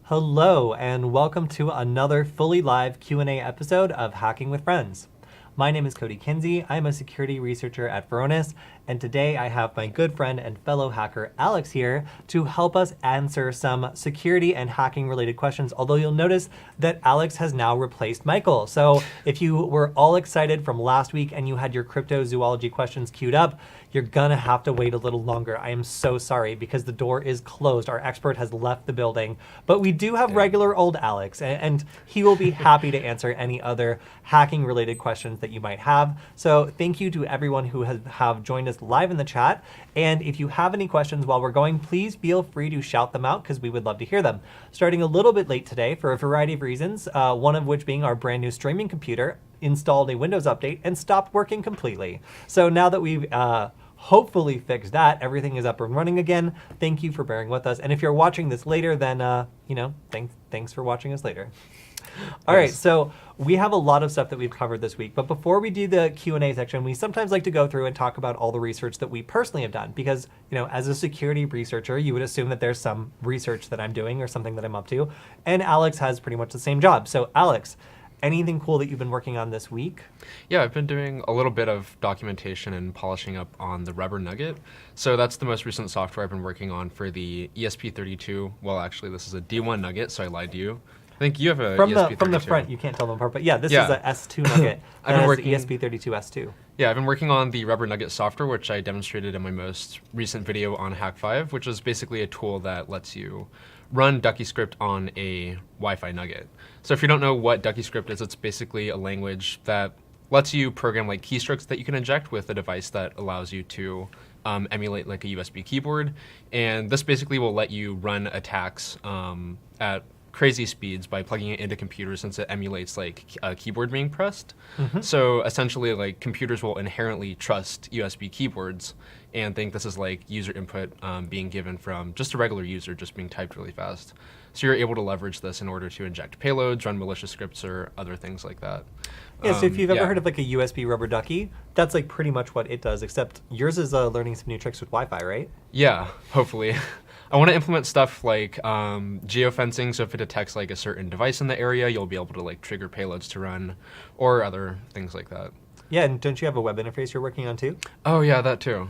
Hello, and welcome to another fully live Q&A episode of Hacking with Friends. My name is Kody Kinsey. I'm a security researcher at Varonis, and today I have my good friend and fellow hacker Alex here to help us answer some security and hacking related questions, although you'll notice that Alex has now replaced Michael. So if you were all excited from last week and you had your cryptozoology questions queued up, you're gonna have to wait a little longer. I am so sorry because the door is closed. Our expert has left the building, but we do have regular old Alex, and he will be happy to answer any other hacking related questions that you might have. So thank you to everyone who have joined us live in the chat. And if you have any questions while we're going, please feel free to shout them out because we would love to hear them. Starting a little bit late today for a variety of reasons, one of which being our brand new streaming computer installed a Windows update and stopped working completely. So now that we've hopefully fixed that, everything is up and running again. Thank you for bearing with us. And if you're watching this later, then thanks for watching us later. All right, so we have a lot of stuff that we've covered this week, but before we do the Q&A section, we sometimes like to go through and talk about all the research that we personally have done, because as a security researcher, you would assume that there's some research that I'm doing or something that I'm up to, and Alex has pretty much the same job. So Alex, anything cool that you've been working on this week? Yeah, I've been doing a little bit of documentation and polishing up on the Rubber Nugget. So that's the most recent software I've been working on for the ESP32. Well, actually, this is a D1 Nugget, so I lied to you. I think you have a ESP32. From the front, you can't tell them apart, but yeah, this is a S2 Nugget. I've been working ESP32 S2. Yeah, I've been working on the Rubber Nugget software, which I demonstrated in my most recent video on Hack5, which is basically a tool that lets you run DuckyScript on a Wi-Fi nugget. So if you don't know what DuckyScript is, it's basically a language that lets you program like keystrokes that you can inject with a device that allows you to emulate like a USB keyboard. And this basically will let you run attacks at crazy speeds by plugging it into computers, since it emulates like a keyboard being pressed. So essentially, like, computers will inherently trust USB keyboards and think this is like user input being given from just a regular user just being typed really fast. So you're able to leverage this in order to inject payloads, run malicious scripts, or other things like that. Yeah, so if you've ever heard of like a USB rubber ducky, that's like pretty much what it does, except yours is learning some new tricks with Wi-Fi, right? Yeah, hopefully. I want to implement stuff like geofencing, so if it detects like a certain device in the area, you'll be able to like trigger payloads to run, or other things like that. Yeah, and don't you have a web interface you're working on too? Oh yeah, that too.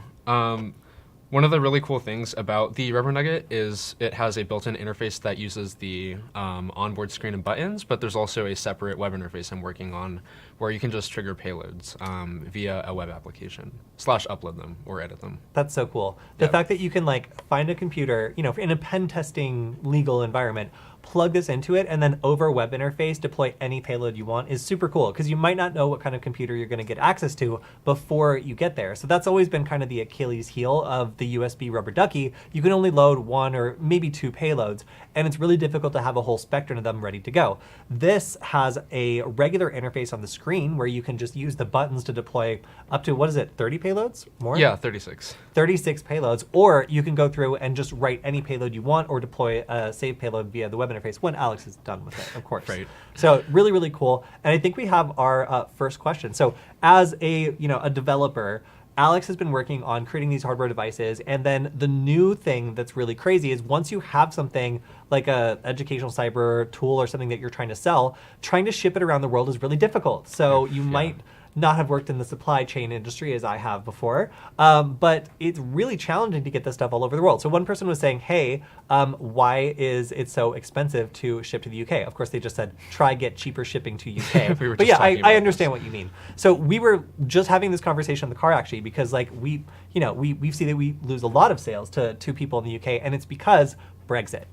One of the really cool things about the Rubber Nugget is it has a built-in interface that uses the onboard screen and buttons, but there's also a separate web interface I'm working on where you can just trigger payloads via a web application / upload them or edit them. That's so cool. The fact that you can like find a computer, in a pen testing legal environment, plug this into it, and then over web interface deploy any payload you want is super cool, because you might not know what kind of computer you're going to get access to before you get there. So that's always been kind of the Achilles heel of the USB rubber ducky. You can only load one or maybe two payloads, and it's really difficult to have a whole spectrum of them ready to go. This has a regular interface on the screen where you can just use the buttons to deploy up to, 30 payloads? More? Yeah, 36. 36 payloads, or you can go through and just write any payload you want or deploy a save payload via the web interface when Alex is done with it, of course. Right. So really, really cool. And I think we have our first question. So as a developer, Alex has been working on creating these hardware devices, and then the new thing that's really crazy is once you have something like a educational cyber tool or something that you're trying to sell, trying to ship it around the world is really difficult. So you might not have worked in the supply chain industry as I have before, but it's really challenging to get this stuff all over the world. So one person was saying, hey, why is it so expensive to ship to the UK? Of course, they just said, try get cheaper shipping to UK. But yeah, I understand what you mean. So we were just having this conversation in the car, actually, because like we see that we lose a lot of sales to people in the UK, and it's because Brexit.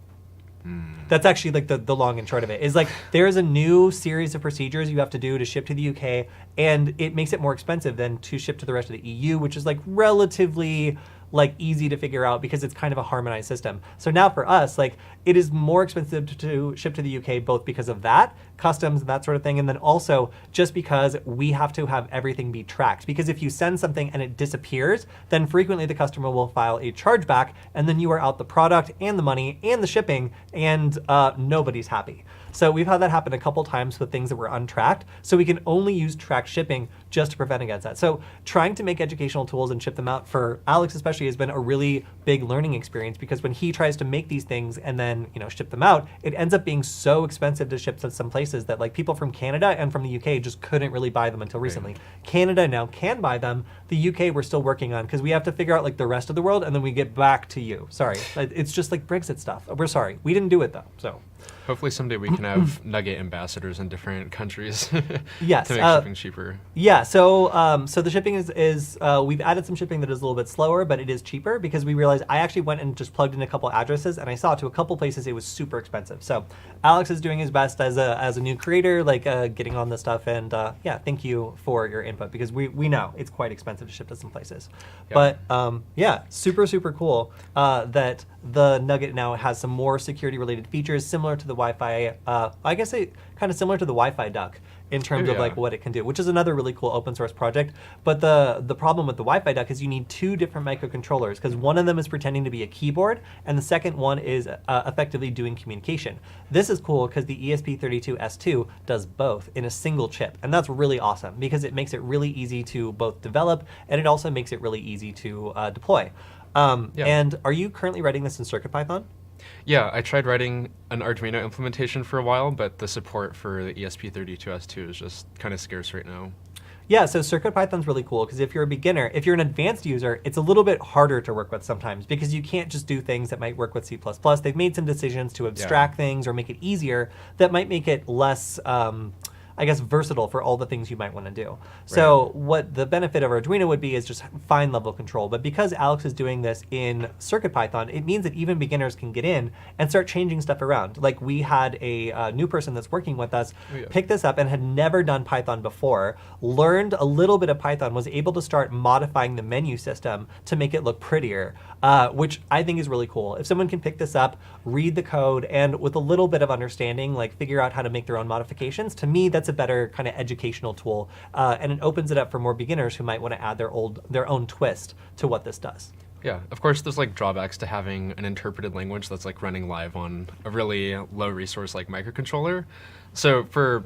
That's actually like the long and short of it, is like there is a new series of procedures you have to do to ship to the UK, and it makes it more expensive than to ship to the rest of the EU, which is like relatively like easy to figure out because it's kind of a harmonized system. So now for us, like it is more expensive to ship to the UK, both because of that, customs and that sort of thing, and then also just because we have to have everything be tracked. Because if you send something and it disappears, then frequently the customer will file a chargeback, and then you are out the product and the money and the shipping, and nobody's happy. So we've had that happen a couple times with things that were untracked. So we can only use tracked shipping just to prevent against that. So trying to make educational tools and ship them out for Alex especially has been a really big learning experience, because when he tries to make these things and then ship them out, it ends up being so expensive to ship to some places that like people from Canada and from the UK just couldn't really buy them until recently. Right. Canada now can buy them. The UK we're still working on, because we have to figure out like the rest of the world and then we get back to you. Sorry, it's just like Brexit stuff. We're sorry, we didn't do it though. So. Hopefully someday we can have Nugget ambassadors in different countries yes, to make shipping cheaper. Yeah, so so the shipping is we've added some shipping that is a little bit slower, but it is cheaper, because we realized I actually went and just plugged in a couple addresses and I saw to a couple places it was super expensive. So Alex is doing his best as a new creator, like getting on this stuff, and yeah, thank you for your input, because we know it's quite expensive to ship to some places. Yep. But yeah, super cool that the Nugget now has some more security related features similar to the Wi-Fi, I guess kind of similar to the Wi-Fi duck in terms of like what it can do, which is another really cool open source project. But the problem with the Wi-Fi duck is you need two different microcontrollers, because one of them is pretending to be a keyboard and the second one is effectively doing communication. This is cool because the ESP32S2 does both in a single chip, and that's really awesome because it makes it really easy to both develop and it also makes it really easy to deploy. And are you currently writing this in CircuitPython? Yeah, I tried writing an Arduino implementation for a while, but the support for the ESP32S2 is just kind of scarce right now. Yeah, so CircuitPython's really cool because if you're a beginner, if you're an advanced user, it's a little bit harder to work with sometimes because you can't just do things that might work with C++. They've made some decisions to abstract things or make it easier that might make it less I guess, versatile for all the things you might want to do. Right. So what the benefit of Arduino would be is just fine level control. But because Alex is doing this in CircuitPython, it means that even beginners can get in and start changing stuff around. Like we had a new person that's working with us pick this up and had never done Python before, learned a little bit of Python, was able to start modifying the menu system to make it look prettier, which I think is really cool. If someone can pick this up, read the code, and with a little bit of understanding, like figure out how to make their own modifications, to me, that's a better kind of educational tool, and it opens it up for more beginners who might want to add their own twist to what this does. Yeah, of course there's like drawbacks to having an interpreted language that's like running live on a really low resource like microcontroller. So for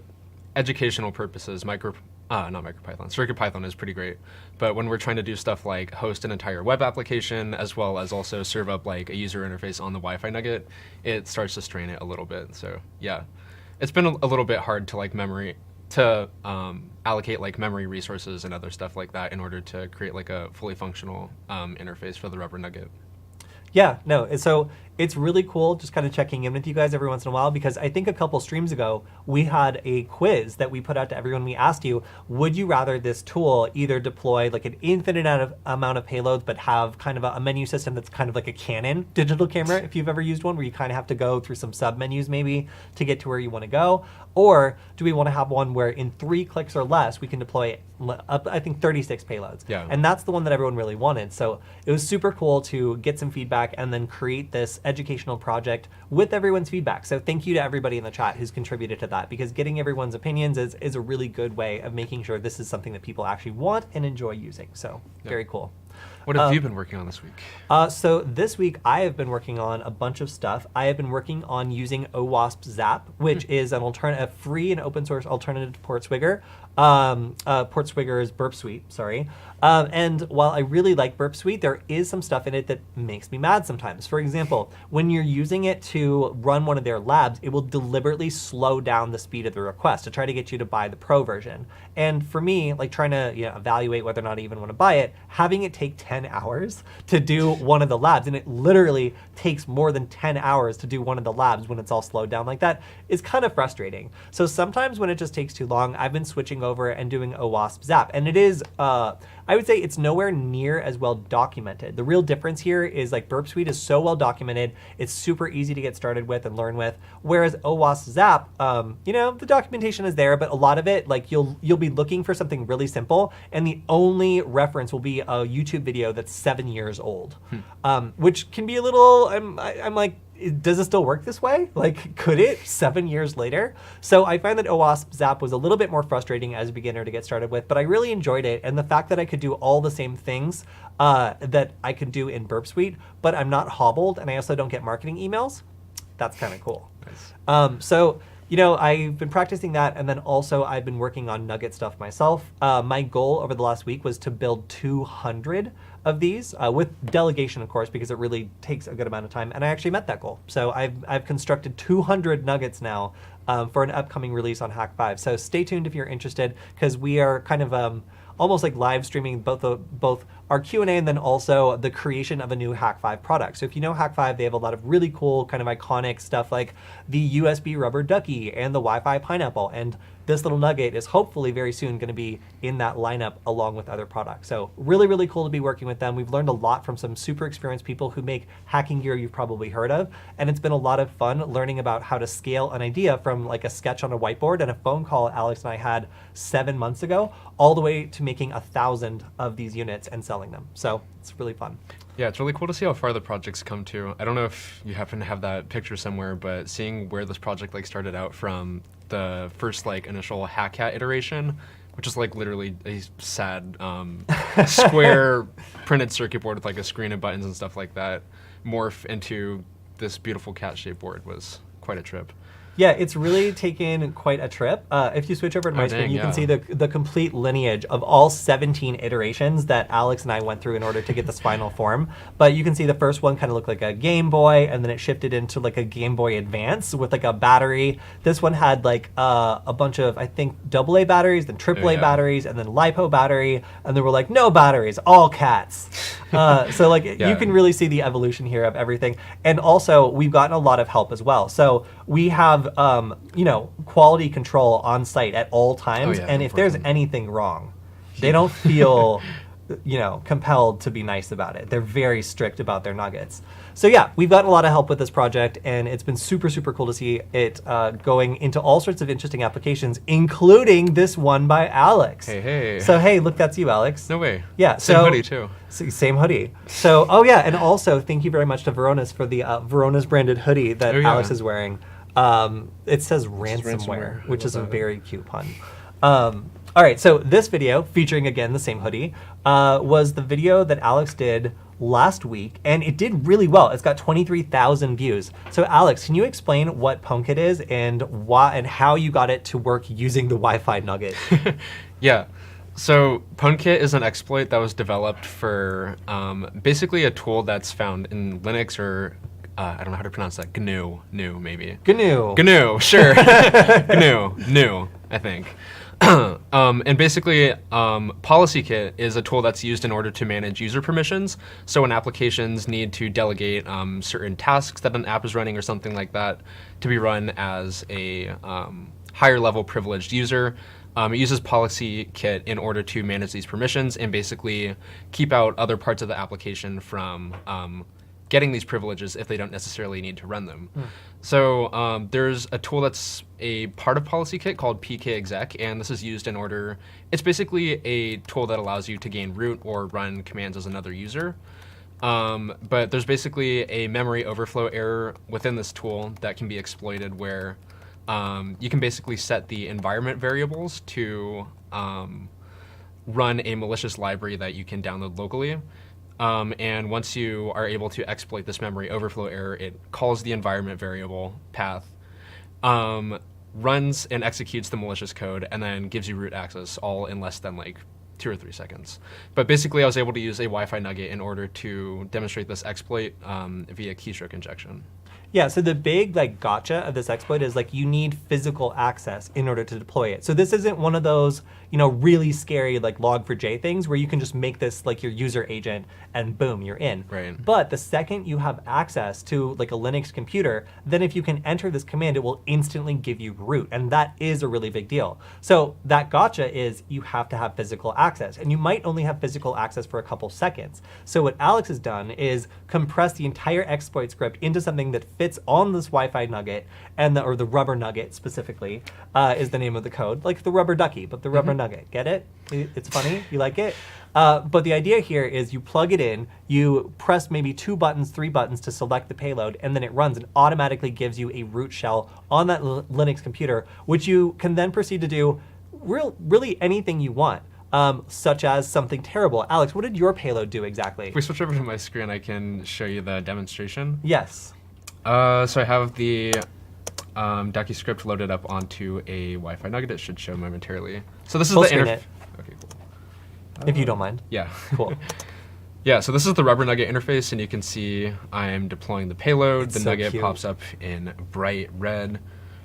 educational purposes, CircuitPython is pretty great. But when we're trying to do stuff like host an entire web application as well as also serve up like a user interface on the Wi-Fi Nugget, it starts to strain it a little bit. So yeah, it's been a little bit hard to like allocate like memory resources and other stuff like that in order to create like a fully functional interface for the Rubber Nugget. Yeah, no, so it's really cool just kind of checking in with you guys every once in a while, because I think a couple streams ago, we had a quiz that we put out to everyone. We asked you, would you rather this tool either deploy like an infinite amount of payloads, but have kind of a menu system that's kind of like a Canon digital camera, if you've ever used one, where you kind of have to go through some sub menus maybe to get to where you want to go? Or do we want to have one where in 3 clicks or less, we can deploy up, I think, 36 payloads? Yeah. And that's the one that everyone really wanted. So it was super cool to get some feedback and then create this educational project with everyone's feedback. So thank you to everybody in the chat who's contributed to that, because getting everyone's opinions is a really good way of making sure this is something that people actually want and enjoy using. So very cool. What have you been working on this week? So this week I have been working on a bunch of stuff. I have been working on using WaspZap, which is a free and open source alternative to PortSwigger. PortSwigger is Burp Suite, sorry. And while I really like Burp Suite, there is some stuff in it that makes me mad sometimes. For example, when you're using it to run one of their labs, it will deliberately slow down the speed of the request to try to get you to buy the pro version. And for me, like trying to evaluate whether or not I even want to buy it, having it take 10 hours to do one of the labs, and it literally takes more than 10 hours to do one of the labs when it's all slowed down like that, is kind of frustrating. So sometimes when it just takes too long, I've been switching over and doing a WaspZap, and it is, I would say it's nowhere near as well documented. The real difference here is like Burp Suite is so well documented, it's super easy to get started with and learn with, whereas WaspZap, the documentation is there, but a lot of it, like you'll be looking for something really simple, and the only reference will be a YouTube video that's 7 years old, which can be a little, I'm like, does it still work this way? Like, could it 7 years later? So I find that WaspZap was a little bit more frustrating as a beginner to get started with, but I really enjoyed it. And the fact that I could do all the same things that I could do in Burp Suite, but I'm not hobbled and I also don't get marketing emails, that's kind of cool. Nice. So I've been practicing that, and then also I've been working on Nugget stuff myself. My goal over the last week was to build 200 of these with delegation, of course, because it really takes a good amount of time, and I actually met that goal. So I've constructed 200 nuggets now for an upcoming release on Hack 5. So stay tuned if you're interested, because we are kind of almost like live streaming both our Q&A and then also the creation of a new Hack 5 product. So if you know Hack 5, they have a lot of really cool kind of iconic stuff like the USB rubber ducky and the Wi-Fi pineapple. And this little nugget is hopefully very soon going to be in that lineup along with other products. So really, really cool to be working with them. We've learned a lot from some super experienced people who make hacking gear you've probably heard of. And it's been a lot of fun learning about how to scale an idea from like a sketch on a whiteboard and a phone call Alex and I had 7 months ago, all the way to making 1,000 of these units and selling them. So it's really fun. Yeah, it's really cool to see how far the project's come to. I don't know if you happen to have that picture somewhere, but seeing where this project started out from the first initial Hackcat iteration, which is literally a sad square printed circuit board with a screen of buttons and stuff like that, morph into this beautiful cat-shaped board was quite a trip. Yeah, it's really taken quite a trip. If you switch over to my screen, you can see the complete lineage of all 17 iterations that Alex and I went through in order to get this final form. But you can see the first one kind of looked like a Game Boy, and then it shifted into a Game Boy Advance with a battery. This one had a bunch of, I think, AA batteries, then AAA batteries, and then LiPo battery, and then we're no batteries, all cats. You can really see the evolution here of everything. And also, we've gotten a lot of help as well. So we have quality control on site at all times, and if there's anything wrong, they don't feel compelled to be nice about it. They're very strict about their nuggets. So yeah, we've gotten a lot of help with this project, and it's been super, super cool to see it going into all sorts of interesting applications, including this one by Alex. Hey. So hey, look, that's you, Alex. No way. Yeah. Same hoodie too. Same hoodie. So, and also thank you very much to Varonis for the Varonis branded hoodie that Alex is wearing. It says ransomware, which is a very cute pun. All right, so this video, featuring again the same hoodie, was the video that Alex did last week, and it did really well. It's got 23,000 views. So Alex, can you explain what PwnKit is and why and how you got it to work using the Wi-Fi nugget? Yeah. So PwnKit is an exploit that was developed for basically a tool that's found in Linux or I don't know how to pronounce that. GNU maybe. GNU, sure. GNU, I think. And basically, PolicyKit is a tool that's used in order to manage user permissions. So when applications need to delegate certain tasks that an app is running or something like that to be run as a higher level privileged user, it uses PolicyKit in order to manage these permissions and basically keep out other parts of the application from getting these privileges if they don't necessarily need to run them. So there's a tool that's a part of PolicyKit called pkexec, and this is used in order, it's basically a tool that allows you to gain root or run commands as another user. But there's basically a memory overflow error within this tool that can be exploited where you can basically set the environment variables to run a malicious library that you can download locally. And once you are able to exploit this memory overflow error, it calls the environment variable path, runs and executes the malicious code, and then gives you root access all in less than 2 or 3 seconds. But basically, I was able to use a Wi-Fi nugget in order to demonstrate this exploit via keystroke injection. Yeah, so the big gotcha of this exploit is you need physical access in order to deploy it. So this isn't one of those really scary log4j things where you can just make this your user agent and boom, you're in. Right. But the second you have access to a Linux computer, then if you can enter this command, it will instantly give you root, and that is a really big deal. So that gotcha is you have to have physical access, and you might only have physical access for a couple seconds. So what Alex has done is compress the entire exploit script into something that fits on this Wi-Fi nugget, and or the rubber nugget specifically is the name of the code, like the rubber ducky, but the rubber nugget. Get it? It's funny. You like it? But the idea here is you plug it in, you press maybe 2 buttons, 3 buttons to select the payload, and then it runs and automatically gives you a root shell on that Linux computer, which you can then proceed to do really anything you want. Such as something terrible. Alex, what did your payload do exactly? If we switch over to my screen, I can show you the demonstration. Yes. So I have the Ducky script loaded up onto a Wi-Fi Nugget. It should show momentarily. So this is Full the screen interface. it. Okay, cool. If you don't mind. Yeah. Cool. Yeah, so this is the Rubber Nugget interface, and you can see I am deploying the payload. It's the so Nugget cute. pops up in bright red.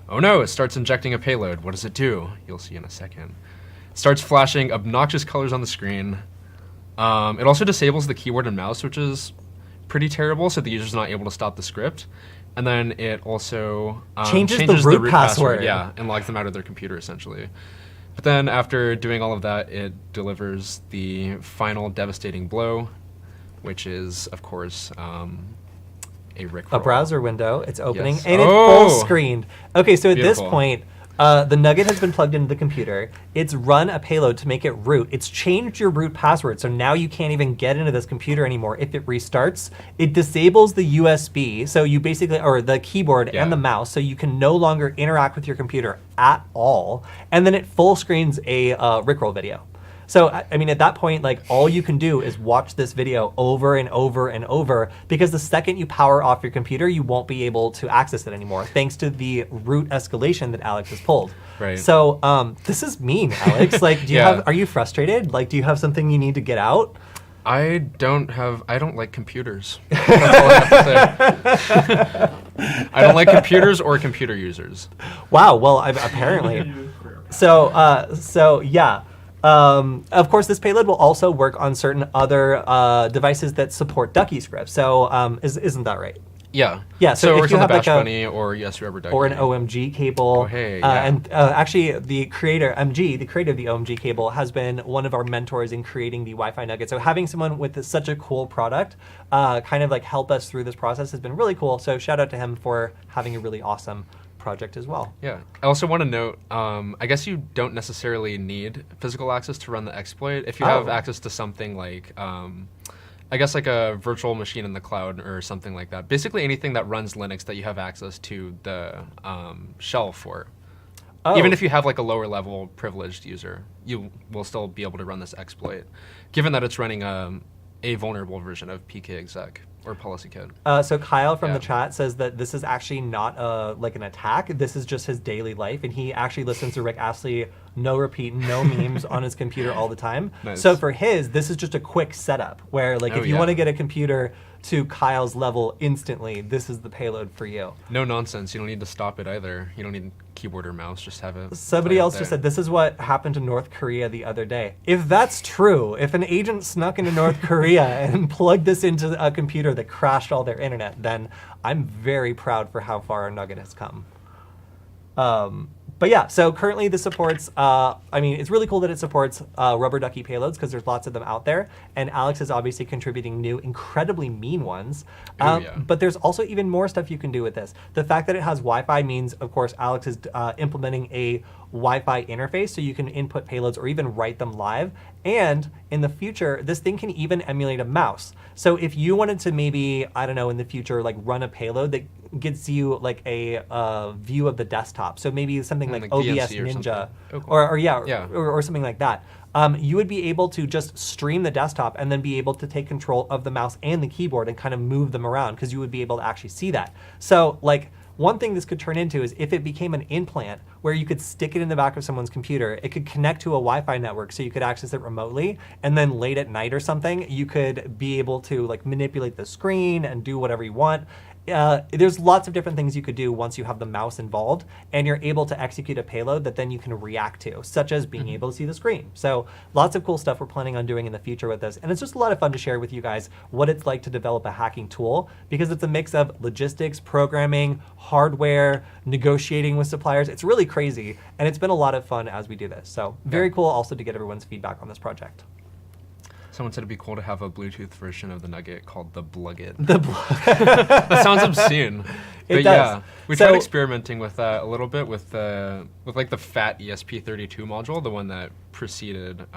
Oh no, it starts injecting a payload. What does it do? You'll see in a second. It starts flashing obnoxious colors on the screen. It also disables the keyboard and mouse, which is pretty terrible, so the user's not able to stop the script. And then it also changes the root password. Yeah, and logs them out of their computer, essentially. But then after doing all of that, it delivers the final devastating blow, which is, of course, a rickroll. A browser window. It's opening, Yes. and it's full screened. Okay, so at Beautiful. this point, the Nugget has been plugged into the computer. It's run a payload to make it root. It's changed your root password, so now you can't even get into this computer anymore if it restarts. It disables the USB, so you basically, or the keyboard and the mouse, so you can no longer interact with your computer at all. And then it full screens a rickroll video. So, I mean, at that point, like, all you can do is watch this video over and over and over, because the second you power off your computer, you won't be able to access it anymore, thanks to the root escalation that Alex has pulled. Right. So, this is mean, Alex. Like, do you are you frustrated? Like, do you have something you need to get out? I don't like computers. That's all I have to say. I don't like computers or computer users. Wow, well, apparently. So yeah. Of course, this payload will also work on certain other devices that support Ducky script. So isn't that right? Yeah. Yeah. So if it works you on the have Bash Bunny or Yes Rubber Ducky. or an OMG cable. Oh, hey, yeah. And actually, the creator of the OMG cable, has been one of our mentors in creating the Wi-Fi Nugget. So having someone with such a cool product kind of like help us through this process has been really cool. So shout out to him for having a really awesome project as well. Yeah. I also want to note, I guess you don't necessarily need physical access to run the exploit. If you have access to something like, I guess like a virtual machine in the cloud or something like that. Basically anything that runs Linux that you have access to the shell for. Even if you have like a lower level privileged user, you will still be able to run this exploit, given that it's running a vulnerable version of pkexec or PolicyKit. So Kyle from the chat says that this is actually not like an attack. This is just his daily life, and he actually listens to Rick Astley, no repeat, no memes on his computer all the time. Nice. So for his, this is just a quick setup where, like, if you want to get a computer to Kyle's level instantly, this is the payload for you. No nonsense. You don't need to stop it either. You don't need keyboard or mouse. Just have it. Somebody else just said, this is what happened to North Korea the other day. If that's true, if an agent snuck into North Korea and plugged this into a computer that crashed all their internet, then I'm very proud for how far our Nugget has come. But yeah, so currently this supports, I mean, it's really cool that it supports rubber ducky payloads, because there's lots of them out there. And Alex is obviously contributing new, incredibly mean ones. But there's also even more stuff you can do with this. The fact that it has Wi-Fi means, of course, Alex is implementing a Wi-Fi interface, so you can input payloads or even write them live. And in the future, this thing can even emulate a mouse. So if you wanted to maybe, I don't know, in the future, like run a payload that gives you like a view of the desktop. So maybe something like OBS Ninja or something like that. You would be able to just stream the desktop and then be able to take control of the mouse and the keyboard and kind of move them around, because you would be able to actually see that. So like, one thing this could turn into is if it became an implant where you could stick it in the back of someone's computer, it could connect to a Wi-Fi network so you could access it remotely, and then late at night or something, you could be able to like manipulate the screen and do whatever you want. There's lots of different things you could do once you have the mouse involved and you're able to execute a payload that then you can react to, such as being able to see the screen. So lots of cool stuff we're planning on doing in the future with this. And it's just a lot of fun to share with you guys what it's like to develop a hacking tool, because it's a mix of logistics, programming, hardware, negotiating with suppliers. It's really crazy. And it's been a lot of fun as we do this. So very cool also to get everyone's feedback on this project. Someone said it'd be cool to have a Bluetooth version of the Nugget called the Blugget. The That sounds obscene. It but does. Yeah, we tried experimenting with that a little bit with like the fat ESP32 module, the one that preceded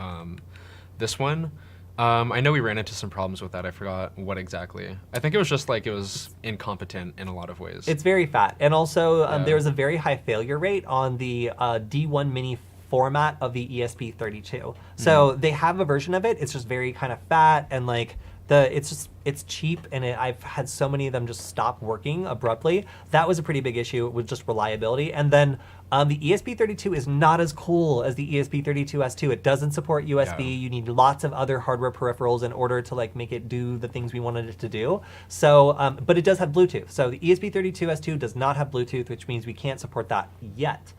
this one. I know we ran into some problems with that. I forgot what exactly. I think it was just like it was incompetent in a lot of ways. It's very fat. And also there was a very high failure rate on the D1 Mini format of the ESP32. So they have a version of it. It's just very kind of fat and like It's cheap, and I've had so many of them just stop working abruptly. That was a pretty big issue with just reliability. And then the ESP32 is not as cool as the ESP32S2. It doesn't support USB. Yeah. You need lots of other hardware peripherals in order to like make it do the things we wanted it to do. So, but it does have Bluetooth. So the ESP32S2 does not have Bluetooth, which means we can't support that yet.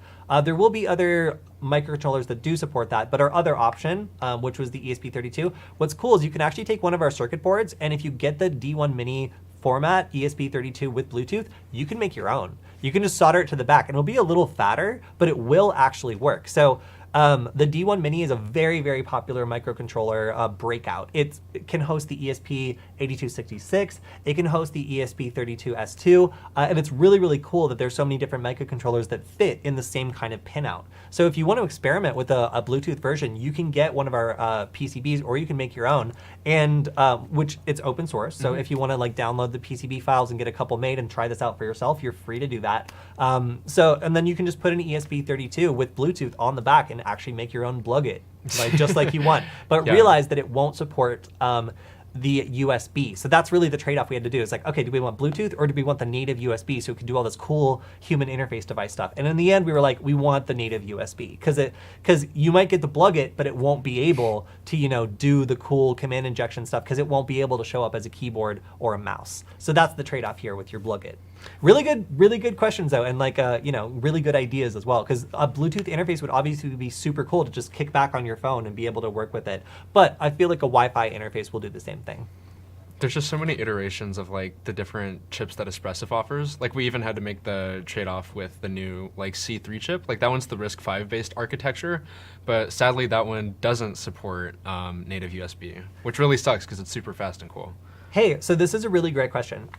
There will be other microcontrollers that do support that, but our other option, which was the ESP32, what's cool is you can actually take one of our circuit boards, and if you get the D1 Mini format ESP32 with Bluetooth, you can make your own. You can just solder it to the back, and it'll be a little fatter, but it will actually work. So the D1 Mini is a very, very popular microcontroller breakout. It can host the ESP8266. It can host the ESP32S2. And it's really, really cool that there's so many different microcontrollers that fit in the same kind of pinout. So if you want to experiment with a Bluetooth version, you can get one of our PCBs, or you can make your own, and which it's open source. So if you want to like download the PCB files and get a couple made and try this out for yourself, you're free to do that. And then you can just put an ESP32 with Bluetooth on the back and actually make your own Blugget, like just like you want. But realize that it won't support the USB. So that's really the trade-off we had to do. It's like, okay, do we want Bluetooth or do we want the native USB so it can do all this cool human interface device stuff? And in the end, we were like, we want the native USB because you might get the Blugget, but it won't be able to, do the cool command injection stuff because it won't be able to show up as a keyboard or a mouse. So that's the trade-off here with your Blugget. Really good questions though, and like really good ideas as well. Because a Bluetooth interface would obviously be super cool to just kick back on your phone and be able to work with it. But I feel like a Wi-Fi interface will do the same thing. There's just so many iterations of like the different chips that Espressif offers. Like we even had to make the trade-off with the new like C3 chip. Like that one's the RISC-V based architecture, but sadly that one doesn't support native USB, which really sucks because it's super fast and cool. Hey, so this is a really great question.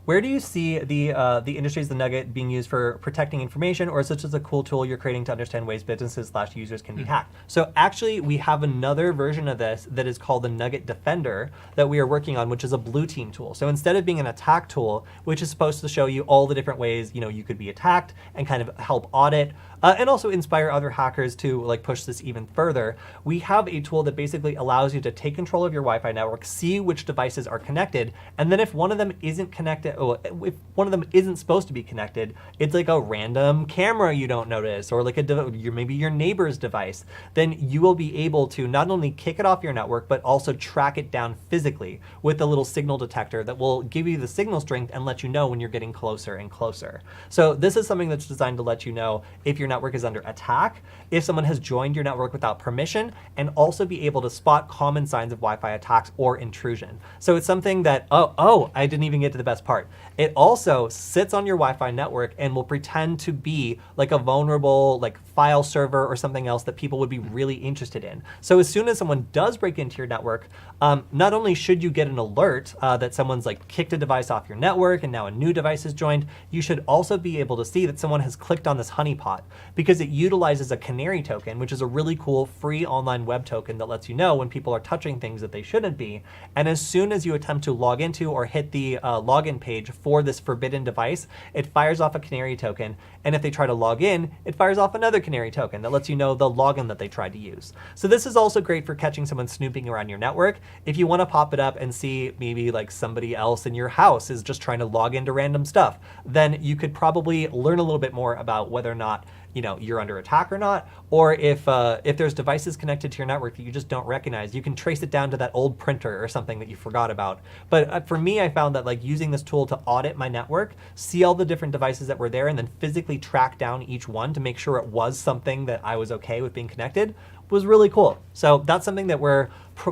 Where do you see the industries, the Nugget, being used for protecting information, or is this just a cool tool you're creating to understand ways businesses/users can be hacked? So actually, we have another version of this that is called the Nugget Defender that we are working on, which is a blue team tool. So instead of being an attack tool, which is supposed to show you all the different ways you could be attacked and kind of help audit, and also inspire other hackers to like push this even further, we have a tool that basically allows you to take control of your Wi-Fi network, see which devices are connected, and then if one of them isn't connected, or if one of them isn't supposed to be connected, it's like a random camera you don't notice, or like maybe your neighbor's device, then you will be able to not only kick it off your network, but also track it down physically with a little signal detector that will give you the signal strength and let you know when you're getting closer and closer. So this is something that's designed to let you know if your network is under attack, if someone has joined your network without permission, and also be able to spot common signs of Wi-Fi attacks or intrusion. So it's something that, I didn't even get to the best part. It also sits on your Wi-Fi network and will pretend to be like a vulnerable like file server or something else that people would be really interested in. So as soon as someone does break into your network, not only should you get an alert that someone's like kicked a device off your network and now a new device is joined, you should also be able to see that someone has clicked on this honeypot, because it utilizes a canary token, which is a really cool free online web token that lets you know when people are touching things that they shouldn't be. And as soon as you attempt to log into or hit the login page for this forbidden device, it fires off a canary token. And if they try to log in, it fires off another canary token that lets you know the login that they tried to use. So this is also great for catching someone snooping around your network. If you want to pop it up and see maybe like somebody else in your house is just trying to log into random stuff, then you could probably learn a little bit more about whether or not you're under attack or not, or if there's devices connected to your network that you just don't recognize, you can trace it down to that old printer or something that you forgot about. But for me, I found that like using this tool to audit my network, see all the different devices that were there, and then physically track down each one to make sure it was something that I was okay with being connected was really cool. So that's something that we're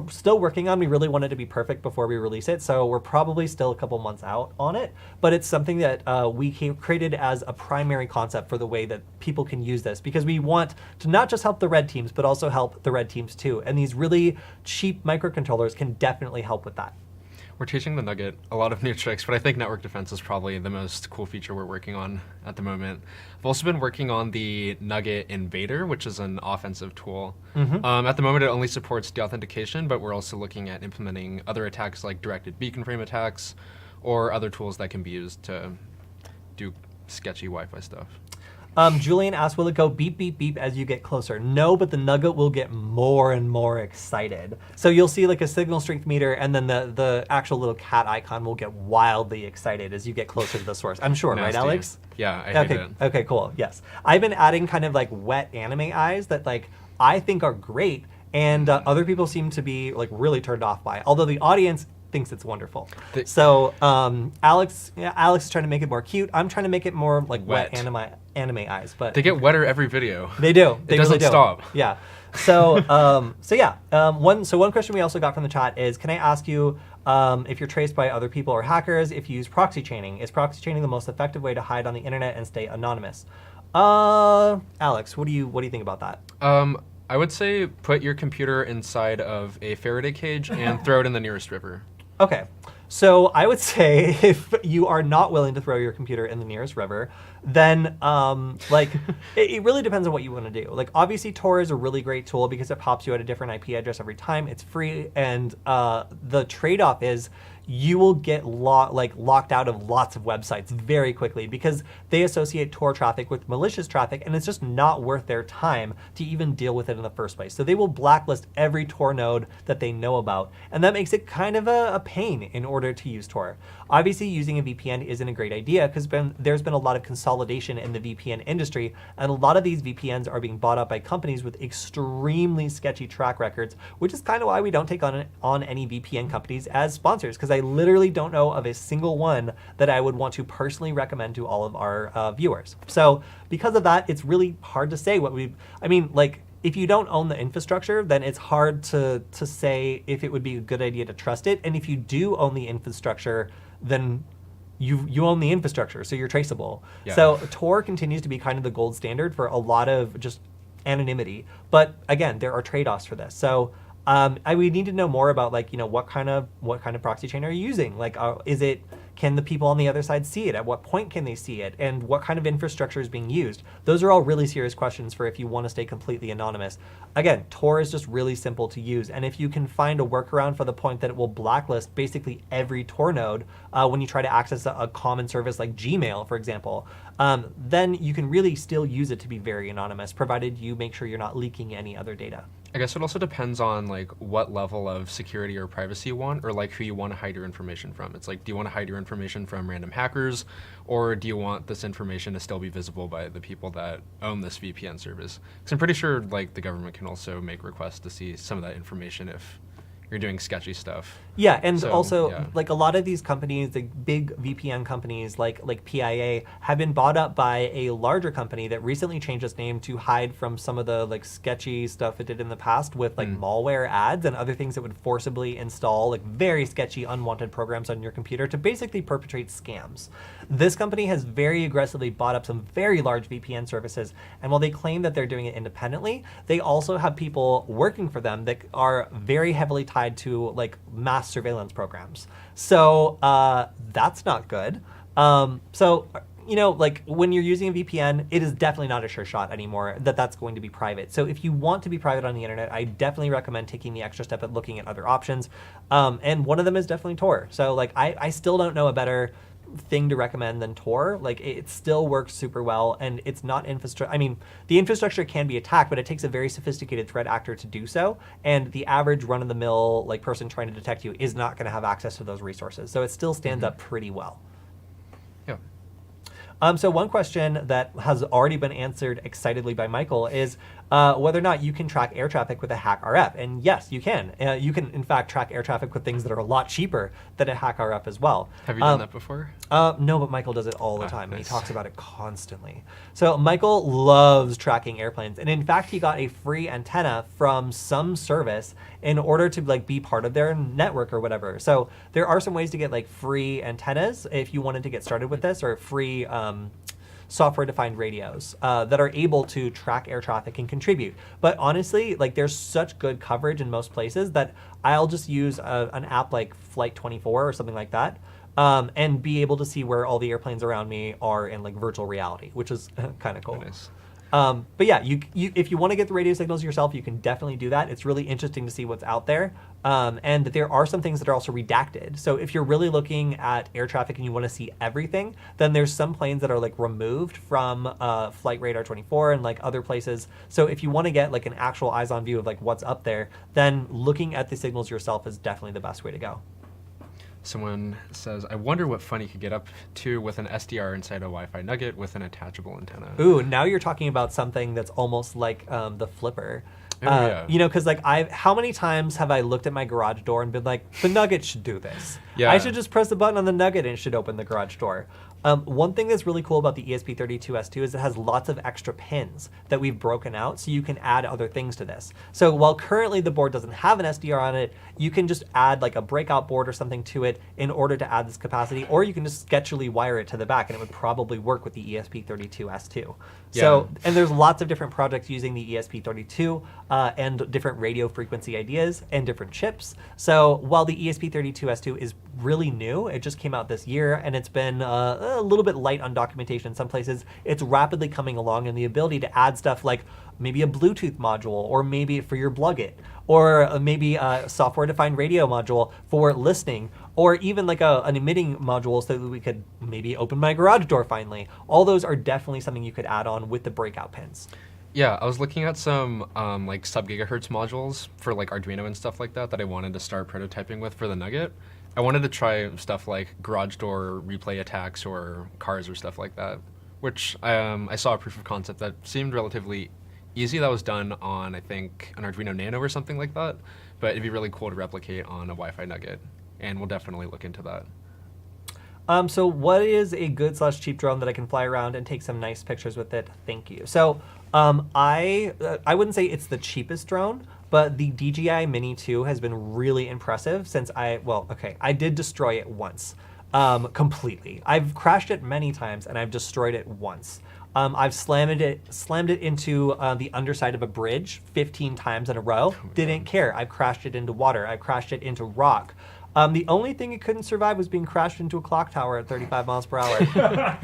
still working on. We really want it to be perfect before we release it, so we're probably still a couple months out on it, but it's something that we created as a primary concept for the way that people can use this, because we want to not just help the red teams, but also help the red teams too, and these really cheap microcontrollers can definitely help with that. We're teaching the Nugget a lot of new tricks, but I think network defense is probably the most cool feature we're working on at the moment. I've also been working on the Nugget Invader, which is an offensive tool. At the moment, it only supports deauthentication, but we're also looking at implementing other attacks like directed beacon frame attacks or other tools that can be used to do sketchy Wi-Fi stuff. Julian asks, will it go beep, beep, beep as you get closer? No, but the Nugget will get more and more excited. So you'll see like a signal strength meter, and then the actual little cat icon will get wildly excited as you get closer to the source. I'm sure, Nasty. right, Alex? Yeah, I hate it. Okay, cool, yes. I've been adding kind of like wet anime eyes that like I think are great, and other people seem to be like really turned off by, although the audience thinks it's wonderful. So Alex is trying to make it more cute. I'm trying to make it more like wet anime eyes. But they get wetter every video. They do. They it doesn't really do. stop. Yeah. So one question we also got from the chat is, can I ask you if you're traced by other people or hackers if you use proxy chaining? Is proxy chaining the most effective way to hide on the internet and stay anonymous? Alex, what do you think about that? I would say put your computer inside of a Faraday cage and throw it in the nearest river. Okay, so I would say if you are not willing to throw your computer in the nearest river, then it really depends on what you want to do. Like obviously Tor is a really great tool because it pops you at a different IP address every time. It's free, and the trade-off is you will get locked out of lots of websites very quickly because they associate Tor traffic with malicious traffic, and it's just not worth their time to even deal with it in the first place. So they will blacklist every Tor node that they know about, and that makes it kind of a pain in order to use Tor. Obviously, using a VPN isn't a great idea because there's been a lot of consolidation in the VPN industry, and a lot of these VPNs are being bought up by companies with extremely sketchy track records, which is kind of why we don't take on any VPN companies as sponsors, because I literally don't know of a single one that I would want to personally recommend to all of our viewers. So because of that, it's really hard to say if you don't own the infrastructure, then it's hard to say if it would be a good idea to trust it. And if you do own the infrastructure, then you own the infrastructure, so you're traceable. Yeah. So Tor continues to be kind of the gold standard for a lot of just anonymity. But again, there are trade-offs for this. So we need to know more about what kind of proxy chain are you using? Can the people on the other side see it? At what point can they see it? And what kind of infrastructure is being used? Those are all really serious questions for if you want to stay completely anonymous. Again, Tor is just really simple to use. And if you can find a workaround for the point that it will blacklist basically every Tor node when you try to access a common service like Gmail, for example, then you can really still use it to be very anonymous, provided you make sure you're not leaking any other data. I guess it also depends on what level of security or privacy you want, or who you want to hide your information from. It's do you want to hide your information from random hackers, or do you want this information to still be visible by the people that own this VPN service? Because I'm pretty sure the government can also make requests to see some of that information if you're doing sketchy stuff. Yeah, and a lot of these companies, the big VPN companies like PIA, have been bought up by a larger company that recently changed its name to hide from some of the sketchy stuff it did in the past with malware ads and other things that would forcibly install very sketchy unwanted programs on your computer to basically perpetrate scams. This company has very aggressively bought up some very large VPN services, and while they claim that they're doing it independently, they also have people working for them that are very heavily tied to mass surveillance programs. So that's not good. When you're using a VPN, it is definitely not a sure shot anymore that's going to be private. So if you want to be private on the internet, I definitely recommend taking the extra step at looking at other options. And one of them is definitely Tor. So I still don't know a better thing to recommend than Tor. It still works super well, and it's not infrastructure. The infrastructure can be attacked, but it takes a very sophisticated threat actor to do so, and the average run-of-the-mill person trying to detect you is not going to have access to those resources. So it still stands up pretty well. Yeah. So one question that has already been answered excitedly by Michael is whether or not you can track air traffic with a HackRF. And yes, you can. You can, in fact, track air traffic with things that are a lot cheaper than a HackRF as well. Have you done that before? No, but Michael does it all the time, nice. and he talks about it constantly. So Michael loves tracking airplanes, and in fact, he got a free antenna from some service in order to be part of their network or whatever. So there are some ways to get free antennas if you wanted to get started with this, or free software-defined radios that are able to track air traffic and contribute. But honestly, there's such good coverage in most places that I'll just use an app like Flight 24 or something like that, and be able to see where all the airplanes around me are in virtual reality, which is kind of cool. Nice. But yeah, you if you want to get the radio signals yourself, you can definitely do that. It's really interesting to see what's out there. And there are some things that are also redacted. So if you're really looking at air traffic and you want to see everything, then there's some planes that are like removed from Flight Radar 24 and like other places. So if you want to get like an actual eyes-on view of like what's up there, then looking at the signals yourself is definitely the best way to go. Someone says, I wonder what fun you could get up to with an SDR inside a Wi-Fi nugget with an attachable antenna. Ooh, now you're talking about something that's almost like the flipper. Oh, yeah. You know, because like how many times have I looked at my garage door and been like, the Nugget should do this. Yeah. I should just press the button on the Nugget and it should open the garage door. One thing that's really cool about the ESP32S2 is it has lots of extra pins that we've broken out so you can add other things to this. So while currently the board doesn't have an SDR on it, you can just add like a breakout board or something to it in order to add this capacity, or you can just sketchily wire it to the back and it would probably work with the ESP32S2. Yeah. So, and there's lots of different projects using the ESP32 and different radio frequency ideas and different chips. So while the ESP32S2 is really new, it just came out this year and it's been a little bit light on documentation in some places, it's rapidly coming along, and the ability to add stuff like maybe a Bluetooth module, or maybe for your Blugit, or maybe a software-defined radio module for listening, or even like an emitting module so that we could maybe open my garage door finally. All those are definitely something you could add on with the breakout pins. Yeah, I was looking at some like sub-gigahertz modules for like Arduino and stuff like that I wanted to start prototyping with for the Nugget. I wanted to try stuff like garage door replay attacks or cars or stuff like that, which I saw a proof of concept that seemed relatively easy that was done on, I think, an Arduino Nano or something like that, but it'd be really cool to replicate on a Wi-Fi Nugget, and we'll definitely look into that. So what is a good / cheap drone that I can fly around and take some nice pictures with it? Thank you. So I wouldn't say it's the cheapest drone, but the DJI Mini 2 has been really impressive since I did destroy it once, completely. I've crashed it many times and I've destroyed it once. I've slammed it into the underside of a bridge 15 times in a row. Didn't care. I've crashed it into water. I've crashed it into rock. The only thing it couldn't survive was being crashed into a clock tower at 35 miles per hour.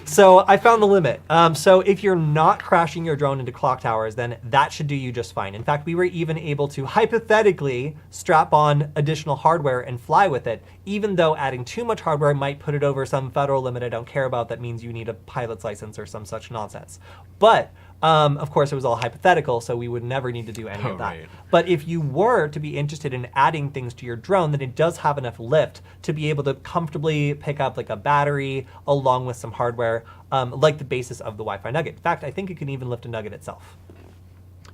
So I found the limit. So if you're not crashing your drone into clock towers, then that should do you just fine. In fact, we were even able to hypothetically strap on additional hardware and fly with it, even though adding too much hardware might put it over some federal limit I don't care about that means you need a pilot's license or some such nonsense. But of course, it was all hypothetical, so we would never need to do any of that. Right. But if you were to be interested in adding things to your drone, then it does have enough lift to be able to comfortably pick up like a battery along with some hardware, like the basis of the Wi-Fi Nugget. In fact, I think it can even lift a Nugget itself.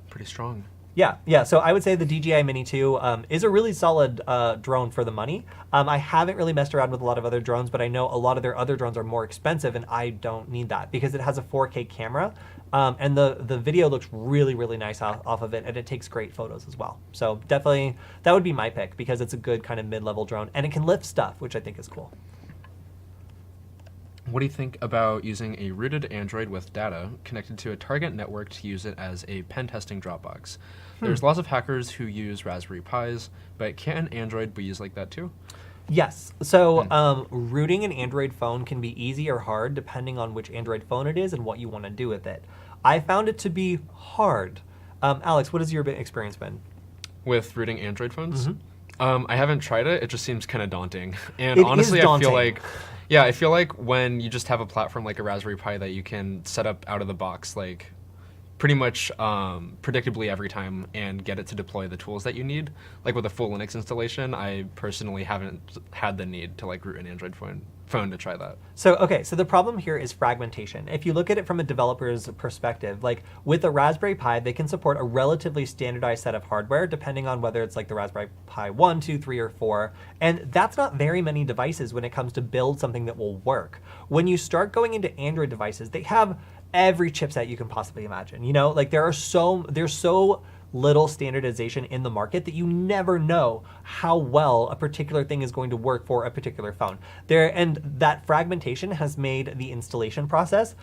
Pretty strong. Yeah. So I would say the DJI Mini 2 is a really solid drone for the money. I haven't really messed around with a lot of other drones, but I know a lot of their other drones are more expensive, and I don't need that because it has a 4K camera, and the video looks really, really nice off of it, and it takes great photos as well. So definitely that would be my pick because it's a good kind of mid-level drone, and it can lift stuff, which I think is cool. What do you think about using a rooted Android with data connected to a target network to use it as a pen testing Dropbox? There's lots of hackers who use Raspberry Pis, but can an Android be used like that too? Yes. So rooting an Android phone can be easy or hard depending on which Android phone it is and what you want to do with it. I found it to be hard. Alex, what has your experience been? With rooting Android phones? I haven't tried it. It just seems kind of daunting. And It honestly, is daunting. I feel like when you just have a platform like a Raspberry Pi that you can set up out of the box, like pretty much predictably every time and get it to deploy the tools that you need. Like with a full Linux installation, I personally haven't had the need to like root an Android phone to try that. So the problem here is fragmentation. If you look at it from a developer's perspective, like with a Raspberry Pi, they can support a relatively standardized set of hardware depending on whether it's like the Raspberry Pi 1, 2, 3, or 4. And that's not very many devices when it comes to build something that will work. When you start going into Android devices, they have every chipset you can possibly imagine. You know, like there's so little standardization in the market that you never know how well a particular thing is going to work for a particular phone. And that fragmentation has made the installation process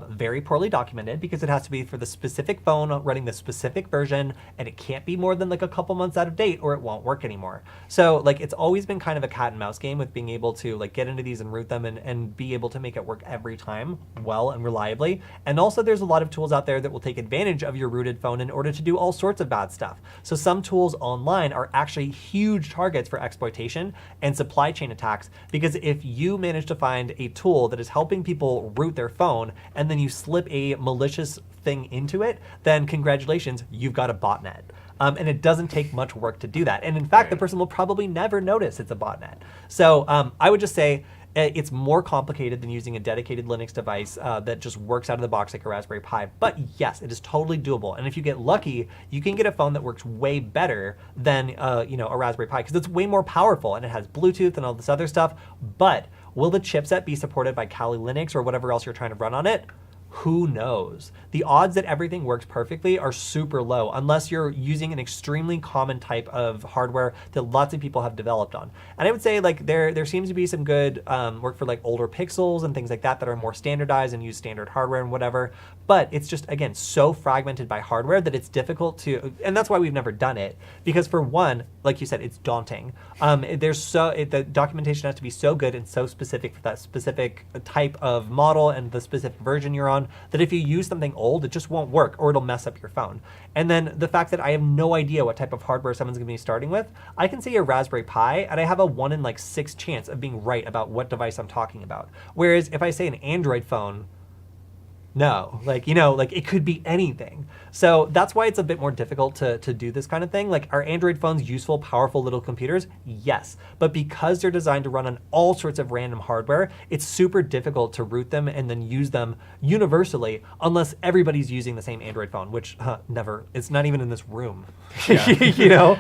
very poorly documented because it has to be for the specific phone running the specific version, and it can't be more than like a couple months out of date or it won't work anymore. So like it's always been kind of a cat and mouse game with being able to like get into these and root them and be able to make it work every time well and reliably. And also there's a lot of tools out there that will take advantage of your rooted phone in order to do all sorts of bad stuff. So some tools online are actually huge targets for exploitation and supply chain attacks, because if you manage to find a tool that is helping people root their phone and then you slip a malicious thing into it, then congratulations, you've got a botnet. And it doesn't take much work to do that. And in fact, the person will probably never notice it's a botnet. So I would just say it's more complicated than using a dedicated Linux device that just works out of the box like a Raspberry Pi. But yes, it is totally doable. And if you get lucky, you can get a phone that works way better than a Raspberry Pi, because it's way more powerful and it has Bluetooth and all this other stuff. But will the chipset be supported by Kali Linux or whatever else you're trying to run on it? Who knows? The odds that everything works perfectly are super low unless you're using an extremely common type of hardware that lots of people have developed on. And I would say like there seems to be some good work for like older Pixels and things like that that are more standardized and use standard hardware and whatever. But it's just, again, so fragmented by hardware that it's difficult to, and that's why we've never done it. Because for one, like you said, it's daunting. The documentation has to be so good and so specific for that specific type of model and the specific version you're on, that if you use something old, it just won't work or it'll mess up your phone. And then the fact that I have no idea what type of hardware someone's gonna be starting with, I can say a Raspberry Pi and I have a 1 in like 6 chance of being right about what device I'm talking about. Whereas if I say an Android phone, no, like it could be anything. So that's why it's a bit more difficult to do this kind of thing. Like, are Android phones useful, powerful little computers? Yes, but because they're designed to run on all sorts of random hardware, it's super difficult to root them and then use them universally unless everybody's using the same Android phone, which never, it's not even in this room, Yeah.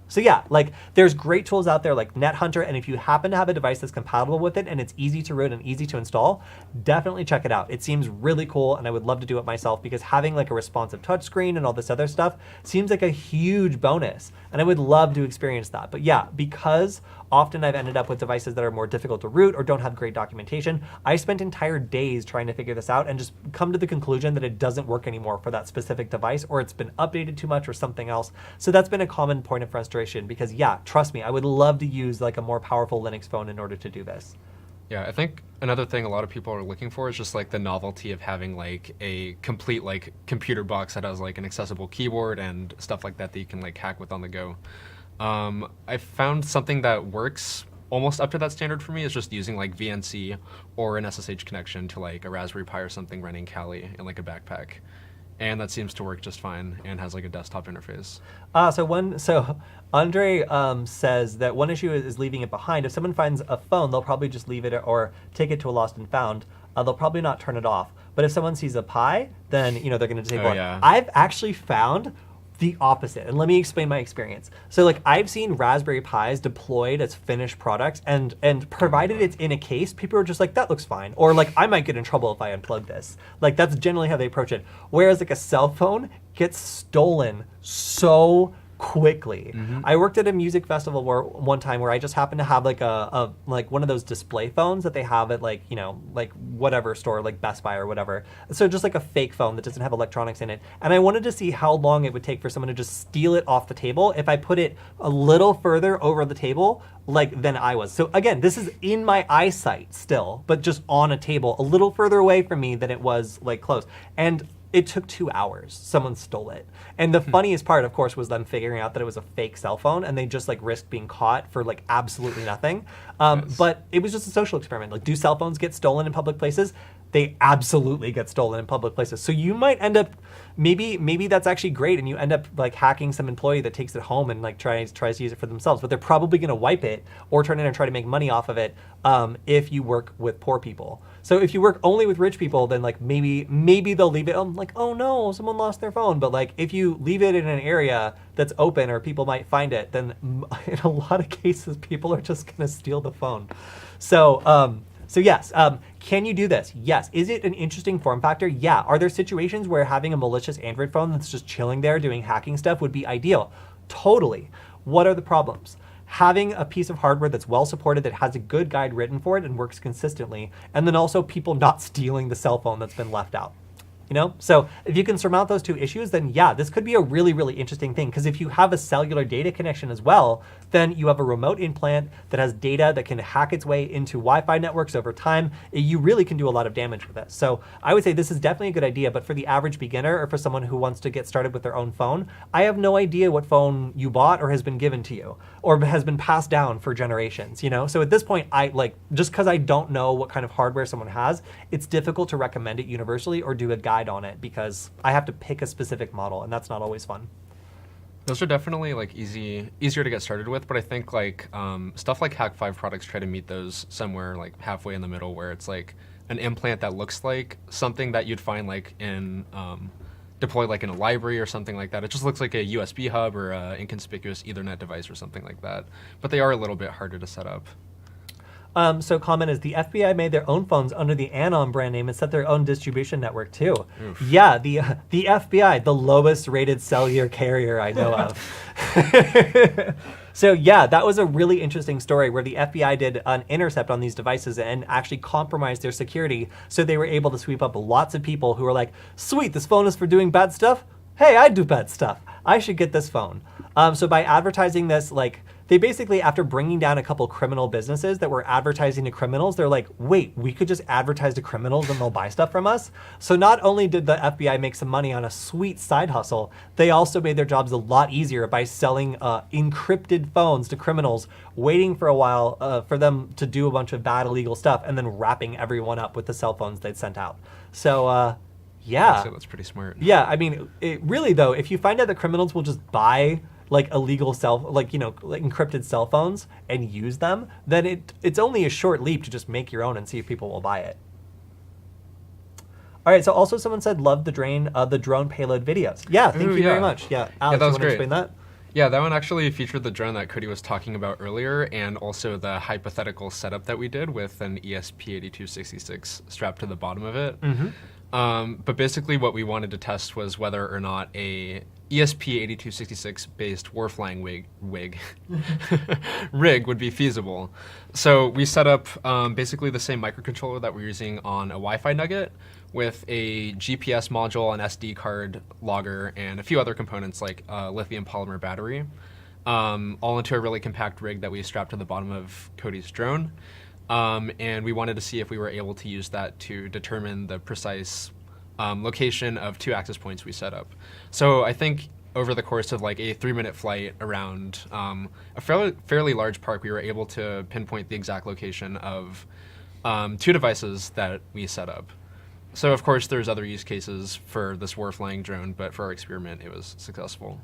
So yeah, like there's great tools out there like NetHunter, and if you happen to have a device that's compatible with it and it's easy to root and easy to install, definitely check it out. It seems really cool and I would love to do it myself, because having like a responsive touchscreen and all this other stuff seems like a huge bonus, and I would love to experience that. But yeah, because often I've ended up with devices that are more difficult to root or don't have great documentation, I spent entire days trying to figure this out and just come to the conclusion that it doesn't work anymore for that specific device, or it's been updated too much or something else. So that's been a common point of frustration, because yeah, trust me, I would love to use like a more powerful Linux phone in order to do this. Yeah, I think another thing a lot of people are looking for is just like the novelty of having like a complete like computer box that has like an accessible keyboard and stuff like that that you can like hack with on the go. I found something that works almost up to that standard for me is just using like VNC or an SSH connection to like a Raspberry Pi or something running Kali in like a backpack. And that seems to work just fine and has like a desktop interface. So Andre says that one issue is leaving it behind. If someone finds a phone, they'll probably just leave it or take it to a lost and found. They'll probably not turn it off. But if someone sees a Pi, then they're going to disable it. Yeah. I've actually found the opposite, and let me explain my experience. So like I've seen Raspberry Pis deployed as finished products, and provided it's in a case, people are just like, that looks fine, or like I might get in trouble if I unplug this. Like that's generally how they approach it. Whereas like a cell phone gets stolen so quickly. Mm-hmm. I worked at a music festival one time where I just happened to have like a like one of those display phones that they have at like like whatever store, like Best Buy or whatever. So just like a fake phone that doesn't have electronics in it. And I wanted to see how long it would take for someone to just steal it off the table if I put it a little further over the table like than I was. So again, this is in my eyesight still, but just on a table a little further away from me than it was like close. And it took 2 hours. Someone stole it. And the funniest part, of course, was them figuring out that it was a fake cell phone, and they just like risked being caught for like absolutely nothing. Yes. But it was just a social experiment. Like, do cell phones get stolen in public places? They absolutely get stolen in public places. So you might end up, maybe that's actually great, and you end up like hacking some employee that takes it home and like tries to use it for themselves. But they're probably going to wipe it or turn in and try to make money off of it if you work with poor people. So if you work only with rich people, then like maybe they'll leave it. Like, oh no, someone lost their phone. But like if you leave it in an area that's open or people might find it, then in a lot of cases people are just going to steal the phone. So yes, can you do this? Yes. Is it an interesting form factor? Yeah. Are there situations where having a malicious Android phone that's just chilling there doing hacking stuff would be ideal? Totally. What are the problems? having a piece of hardware that's well supported, that has a good guide written for it and works consistently, and then also people not stealing the cell phone that's been left out. So if you can surmount those two issues, then yeah, this could be a really, really interesting thing. Because if you have a cellular data connection as well, then you have a remote implant that has data that can hack its way into Wi-Fi networks over time. You really can do a lot of damage with this. So I would say this is definitely a good idea, but for the average beginner or for someone who wants to get started with their own phone, I have no idea what phone you bought or has been given to you or has been passed down for generations, So at this point, just because I don't know what kind of hardware someone has, it's difficult to recommend it universally or do a guide on it because I have to pick a specific model, and that's not always fun. Those are definitely easier to get started with, but I think stuff like Hack5 products try to meet those somewhere halfway in the middle, where it's an implant that looks like something that you'd find in deployed in a library or something like that. It just looks like a USB hub or an inconspicuous Ethernet device or something like that. But they are a little bit harder to set up. So comment is, the FBI made their own phones under the Anon brand name and set their own distribution network too. Oof. Yeah, the FBI, the lowest rated cellular carrier I know of. So yeah, that was a really interesting story where the FBI did an intercept on these devices and actually compromised their security. So they were able to sweep up lots of people who were like, sweet, this phone is for doing bad stuff. Hey, I do bad stuff. I should get this phone. So by advertising this, they basically, after bringing down a couple criminal businesses that were advertising to criminals, they're like, wait, we could just advertise to criminals and they'll buy stuff from us? So not only did the FBI make some money on a sweet side hustle, they also made their jobs a lot easier by selling encrypted phones to criminals, waiting for a while for them to do a bunch of bad illegal stuff, and then wrapping everyone up with the cell phones they'd sent out. So yeah. So that's pretty smart. Yeah, I mean, really though, if you find out that criminals will just buy illegal encrypted cell phones and use them, then it's only a short leap to just make your own and see if people will buy it. All right, so also someone said, love the drone payload videos. Yeah, thank you very much. Yeah, Alex, that was you want to explain that? Yeah, that one actually featured the drone that Kody was talking about earlier, and also the hypothetical setup that we did with an ESP8266 strapped to the bottom of it. Mm-hmm. But basically what we wanted to test was whether or not a ESP8266 based warflying rig would be feasible. So we set up basically the same microcontroller that we're using on a Wi-Fi Nugget with a GPS module, an SD card logger, and a few other components like a lithium polymer battery, all into a really compact rig that we strapped to the bottom of Kody's drone. And we wanted to see if we were able to use that to determine the precise location of 2 access points we set up. So I think over the course of a 3-minute flight around a fairly large park, we were able to pinpoint the exact location of 2 devices that we set up. So of course there's other use cases for this warflying drone, but for our experiment it was successful.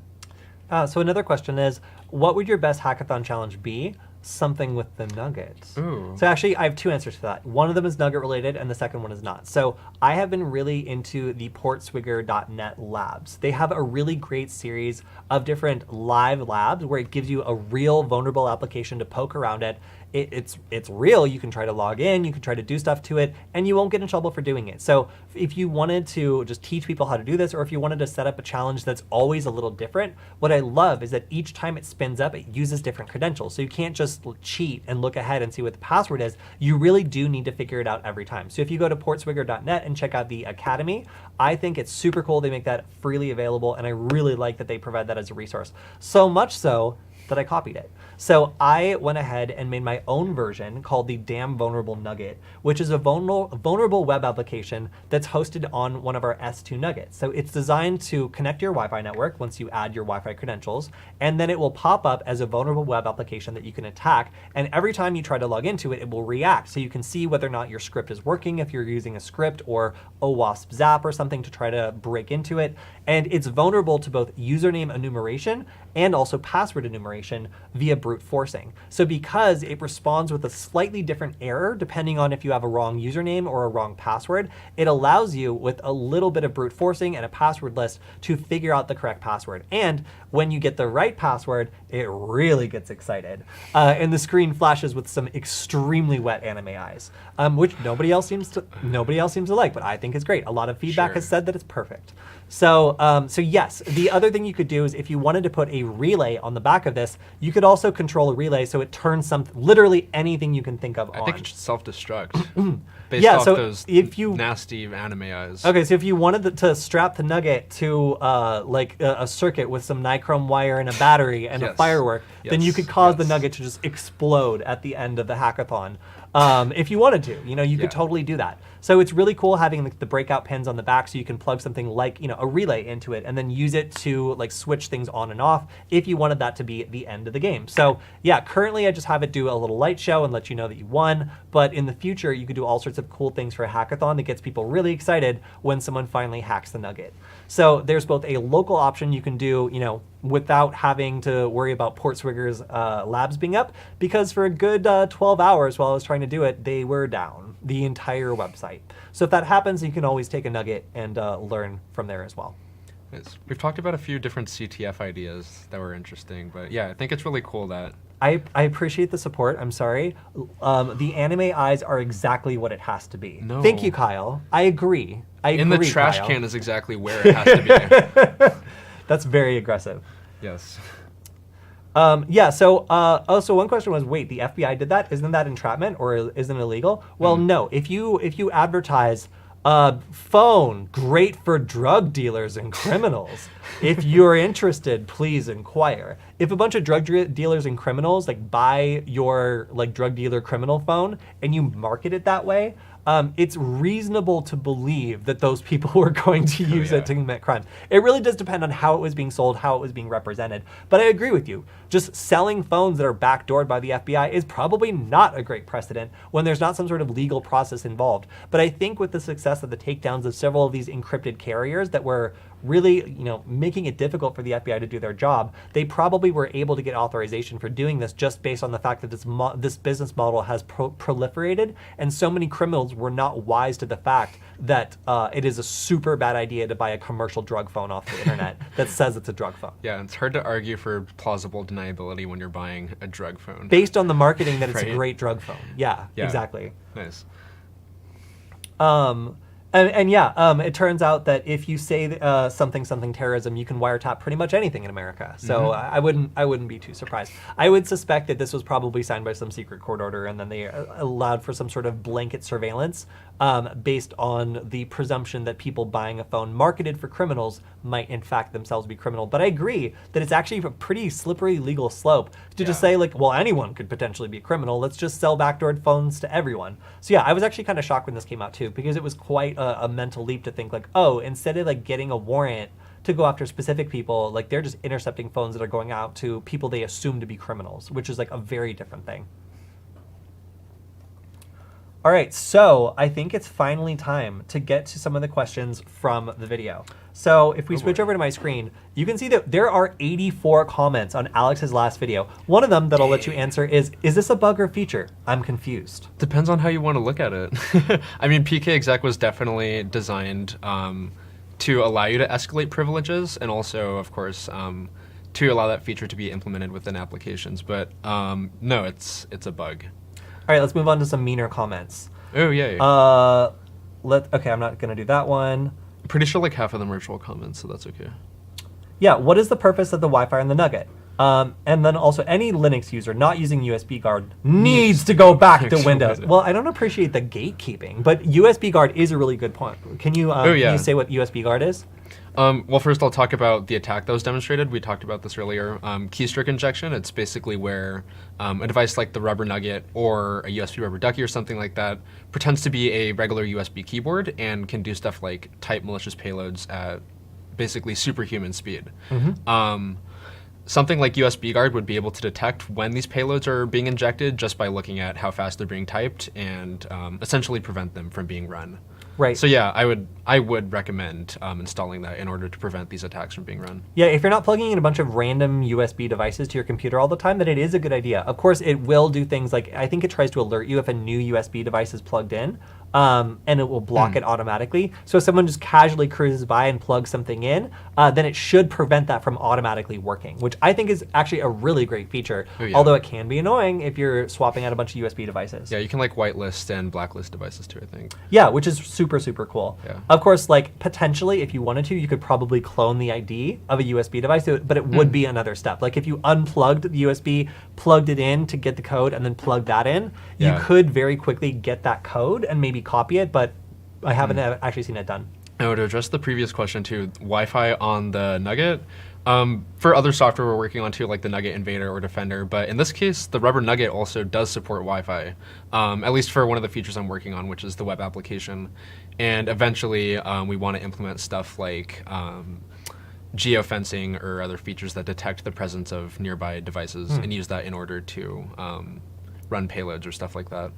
So another question is, what would your best hackathon challenge be? Something with the Nugget. Ooh. So actually, I have 2 answers to that. One of them is Nugget related, and the second one is not. So I have been really into the portswigger.net labs. They have a really great series of different live labs where it gives you a real vulnerable application to poke around it. It's real. You can try to log in, you can try to do stuff to it, and you won't get in trouble for doing it. So if you wanted to just teach people how to do this, or if you wanted to set up a challenge that's always a little different, what I love is that each time it spins up, it uses different credentials. So you can't just cheat and look ahead and see what the password is. You really do need to figure it out every time. So if you go to portswigger.net and check out the Academy, I think it's super cool. They make that freely available, and I really like that they provide that as a resource. So much so that I copied it. So I went ahead and made my own version called the Damn Vulnerable Nugget, which is a vulnerable web application that's hosted on one of our S2 Nuggets. So it's designed to connect your Wi-Fi network once you add your Wi-Fi credentials, and then it will pop up as a vulnerable web application that you can attack. And every time you try to log into it, it will react. So you can see whether or not your script is working, if you're using a script or a WaspZap or something to try to break into it. And it's vulnerable to both username enumeration and also password enumeration via brute forcing. So because it responds with a slightly different error depending on if you have a wrong username or a wrong password, it allows you with a little bit of brute forcing and a password list to figure out the correct password. And when you get the right password, it really gets excited. And the screen flashes with some extremely wet anime eyes, which nobody else seems to like, but I think is great. A lot of feedback has said that it's perfect. So yes, the other thing you could do is if you wanted to put a relay on the back of this, you could also control a relay so it turns literally anything you can think of on. I think it should self-destruct based off those nasty anime eyes. Okay, so if you wanted to strap the Nugget to like a circuit with some nichrome wire and a battery and a firework, then you could cause the Nugget to just explode at the end of the hackathon. If you wanted to, you could totally do that. So it's really cool having the breakout pins on the back so you can plug something like, a relay into it and then use it to like switch things on and off if you wanted that to be the end of the game. So yeah, currently I just have it do a little light show and let you know that you won. But in the future, you could do all sorts of cool things for a hackathon that gets people really excited when someone finally hacks the Nugget. So there's both a local option you can do, without having to worry about Portswigger's labs being up, because for a good 12 hours while I was trying to do it, they were down, the entire website. So if that happens, you can always take a Nugget and learn from there as well. We've talked about a few different CTF ideas that were interesting, but yeah, I think it's really cool that... I appreciate the support. I'm sorry. The anime eyes are exactly what it has to be. No. Thank you, Kyle. I agree. In the trash Kyle. can is exactly where it has to be. That's very aggressive. Yes. Yeah, so so one question was, wait, the FBI did that? Isn't that entrapment or isn't it illegal? Well, no. If you advertise phone, great for drug dealers and criminals. If you're interested, please inquire. If a bunch of drug dealers and criminals like buy your like drug dealer criminal phone and you market it that way, it's reasonable to believe that those people were going to use it to commit crimes. It really does depend on how it was being sold, how it was being represented. But I agree with you. Just selling phones that are backdoored by the FBI is probably not a great precedent when there's not some sort of legal process involved. But I think with the success of the takedowns of several of these encrypted carriers that were really, making it difficult for the FBI to do their job, they probably were able to get authorization for doing this just based on the fact that this business model has proliferated, and so many criminals were not wise to the fact that it is a super bad idea to buy a commercial drug phone off the internet that says it's a drug phone. Yeah, it's hard to argue for plausible deniability when you're buying a drug phone. Based on the marketing that it's a great drug phone. Yeah, exactly. Nice. It turns out that if you say something terrorism, you can wiretap pretty much anything in America. So I wouldn't be too surprised. I would suspect that this was probably signed by some secret court order, and then they allowed for some sort of blanket surveillance based on the presumption that people buying a phone marketed for criminals might in fact themselves be criminal. But I agree that it's actually a pretty slippery legal slope to just say like, well, anyone could potentially be a criminal. Let's just sell backdoored phones to everyone. So yeah, I was actually kind of shocked when this came out too, because it was quite a mental leap to think like, oh, instead of like getting a warrant to go after specific people, like they're just intercepting phones that are going out to people they assume to be criminals, which is like a very different thing. All right, so I think it's finally time to get to some of the questions from the video. So if we switch over to my screen, you can see that there are 84 comments on Alex's last video. One of them that I'll let you answer is this a bug or feature? I'm confused. Depends on how you want to look at it. I mean, PKExec was definitely designed to allow you to escalate privileges, and also, of course, to allow that feature to be implemented within applications. But no, it's a bug. All right, let's move on to some meaner comments. Oh, yay. Okay, I'm not going to do that one. I'm pretty sure like half of them are troll comments, so that's okay. Yeah, what is the purpose of the Wi-Fi on the Nugget? And then also, any Linux user not using USB guard needs to go back to Windows. Well, I don't appreciate the gatekeeping, but USB guard is a really good point. Can you, can you say what USB guard is? Well, first I'll talk about the attack that was demonstrated. We talked about this earlier. Keystroke injection, it's basically where a device like the Rubber Nugget or a USB Rubber Ducky or something like that pretends to be a regular USB keyboard and can do stuff like type malicious payloads at basically superhuman speed. Something like USB Guard would be able to detect when these payloads are being injected just by looking at how fast they're being typed and essentially prevent them from being run. Right. So yeah, I would recommend installing that in order to prevent these attacks from being run. Yeah, if you're not plugging in a bunch of random USB devices to your computer all the time, then it is a good idea. Of course, it will do things like, I think it tries to alert you if a new USB device is plugged in. and it will block it automatically. So if someone just casually cruises by and plugs something in, then it should prevent that from automatically working, which I think is actually a really great feature, although it can be annoying if you're swapping out a bunch of USB devices. Yeah, you can like whitelist and blacklist devices too, I think. Yeah, which is super, super cool. Yeah. Of course, like potentially, if you wanted to, you could probably clone the ID of a USB device, but it would be another step. Like if you unplugged the USB, plugged it in to get the code, and then plugged that in, you could very quickly get that code and maybe copy it, but I haven't actually seen it done. Now, to address the previous question too, Wi-Fi on the Nugget, for other software we're working on too, like the Nugget Invader or Defender, but in this case, the Rubber Nugget also does support Wi-Fi, at least for one of the features I'm working on, which is the web application. And eventually, we want to implement stuff like geofencing or other features that detect the presence of nearby devices and use that in order to run payloads or stuff like that.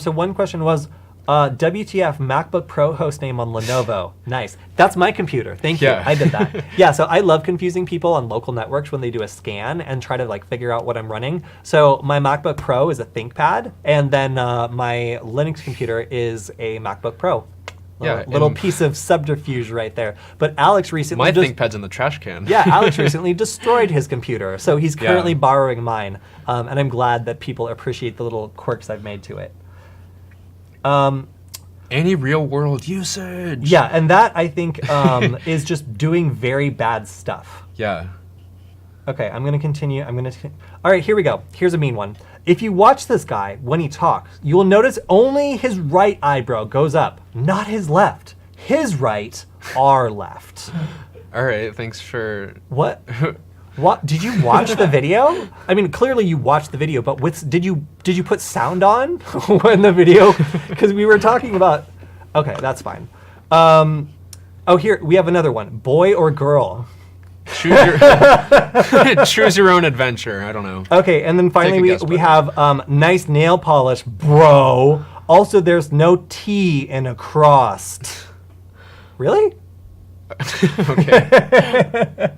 So one question was, WTF MacBook Pro hostname on Lenovo. Nice. That's my computer. Thank you. I did that. Yeah, so I love confusing people on local networks when they do a scan and try to like figure out what I'm running. So my MacBook Pro is a ThinkPad, and then my Linux computer is a MacBook Pro. Little piece of subterfuge right there. But Alex recently... My ThinkPad's in the trash can. Yeah, Alex recently destroyed his computer, so he's currently borrowing mine. And I'm glad that people appreciate the little quirks I've made to it. Any real world usage. Yeah, and that I think is just doing very bad stuff. Yeah. Okay, I'm going to continue. All right, here we go. Here's a mean one. If you watch this guy when he talks, you will notice only his right eyebrow goes up, not his left. His right, our left. All right, thanks for... What? What? Did you watch the video? I mean, clearly you watched the video, but did you put sound on when the video? Because we were talking about... Okay, that's fine. Oh, here, we have another one. Boy or girl? Choose your own adventure. I don't know. Okay, and then finally we have nice nail polish, bro. Also, there's no T in across. Really? Okay.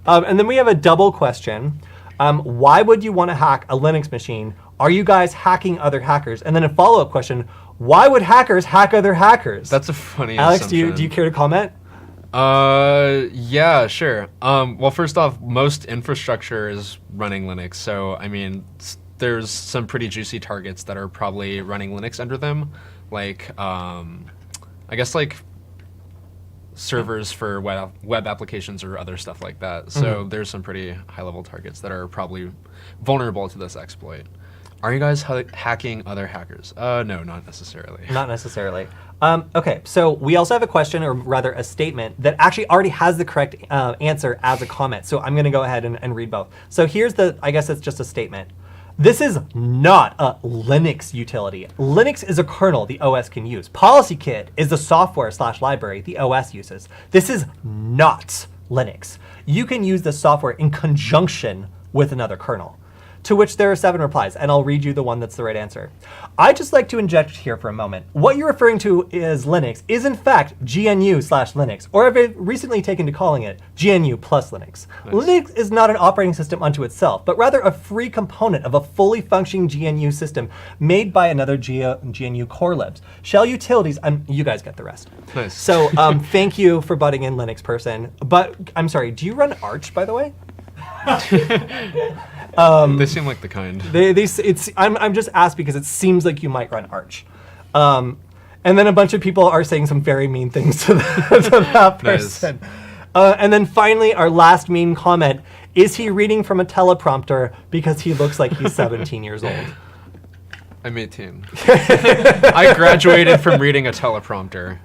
And then we have a double question. Why would you want to hack a Linux machine? Are you guys hacking other hackers? And then a follow-up question. Why would hackers hack other hackers? That's a funny Alex, assumption. do you care to comment? Yeah, sure. Well, first off, most infrastructure is running Linux. So, I mean, there's some pretty juicy targets that are probably running Linux under them. Like, I guess like servers for web applications or other stuff like that. So there's some pretty high-level targets that are probably vulnerable to this exploit. Are you guys hacking other hackers? No, not necessarily. Not necessarily. Okay, so we also have a question, or rather a statement, that actually already has the correct answer as a comment. So I'm going to go ahead and read both. So here's I guess it's just a statement. This is not a Linux utility. Linux is a kernel the OS can use. PolicyKit is the software/library the OS uses. This is not Linux. You can use the software in conjunction with another kernel. To which there are 7 replies, and I'll read you the one that's the right answer. I'd just like to inject here for a moment. What you're referring to as Linux is in fact GNU/Linux, or I've recently taken to calling it GNU plus Linux. Nice. Linux is not an operating system unto itself, but rather a free component of a fully functioning GNU system made by another GNU core libs. Shell utilities, you guys get the rest. Nice. So thank you for butting in, Linux person. But I'm sorry, do you run Arch, by the way? They seem like the kind. I'm just asked because it seems like you might run Arch. And then a bunch of people are saying some very mean things to that person. Nice. And then finally, our last mean comment, is he reading from a teleprompter because he looks like he's 17 years old? I'm 18. I graduated from reading a teleprompter.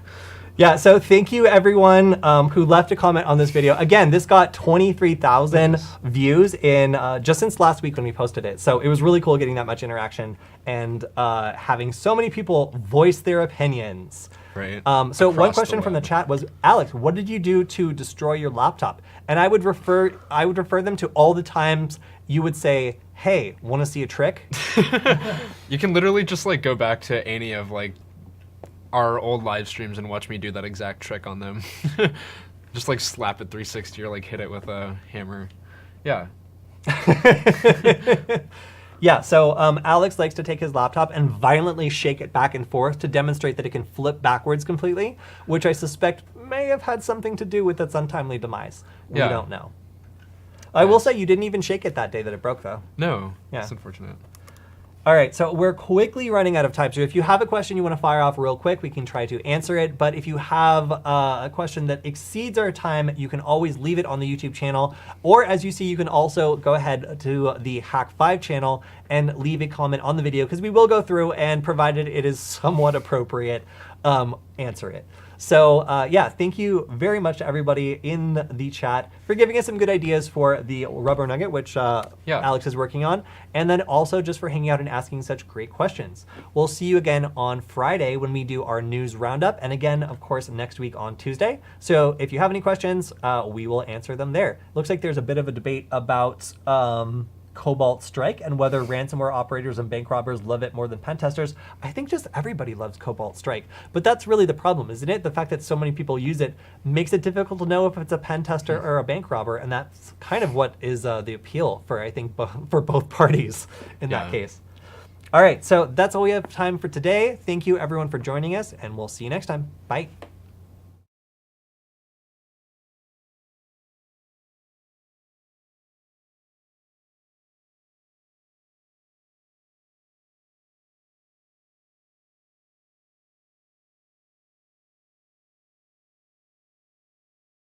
Yeah, so thank you everyone who left a comment on this video. Again, this got 23,000 views in just since last week when we posted it. So it was really cool getting that much interaction and having so many people voice their opinions. Right. So one question from the chat was, Alex, what did you do to destroy your laptop? And I would refer them to all the times you would say, hey, want to see a trick? You can literally just like go back to any of like our old live streams and watch me do that exact trick on them. Just like slap it 360 or like hit it with a hammer. Yeah. Yeah, so Alex likes to take his laptop and violently shake it back and forth to demonstrate that it can flip backwards completely, which I suspect may have had something to do with its untimely demise. We Yeah. don't know. I will say you didn't even shake it that day that it broke, though. No, Yeah. that's unfortunate. All right, so we're quickly running out of time. So if you have a question you want to fire off real quick, we can try to answer it. But if you have a question that exceeds our time, you can always leave it on the YouTube channel. Or as you see, you can also go ahead to the Hack5 channel and leave a comment on the video, because we will go through and, provided it is somewhat appropriate, answer it. So yeah, thank you very much to everybody in the chat for giving us some good ideas for the rubber nugget, which Alex is working on, and then also just for hanging out and asking such great questions. We'll see you again on Friday when we do our news roundup, and again, of course, next week on Tuesday. So if you have any questions, we will answer them there. Looks like there's a bit of a debate about Cobalt Strike and whether ransomware operators and bank robbers love it more than pen testers. I think just everybody loves Cobalt Strike, but that's really the problem, isn't it? The fact that so many people use it makes it difficult to know if it's a pen tester or a bank robber, and that's kind of what is the appeal for, I think, for both parties in that case. All right, so that's all we have time for today. Thank you everyone for joining us, and we'll see you next time. Bye.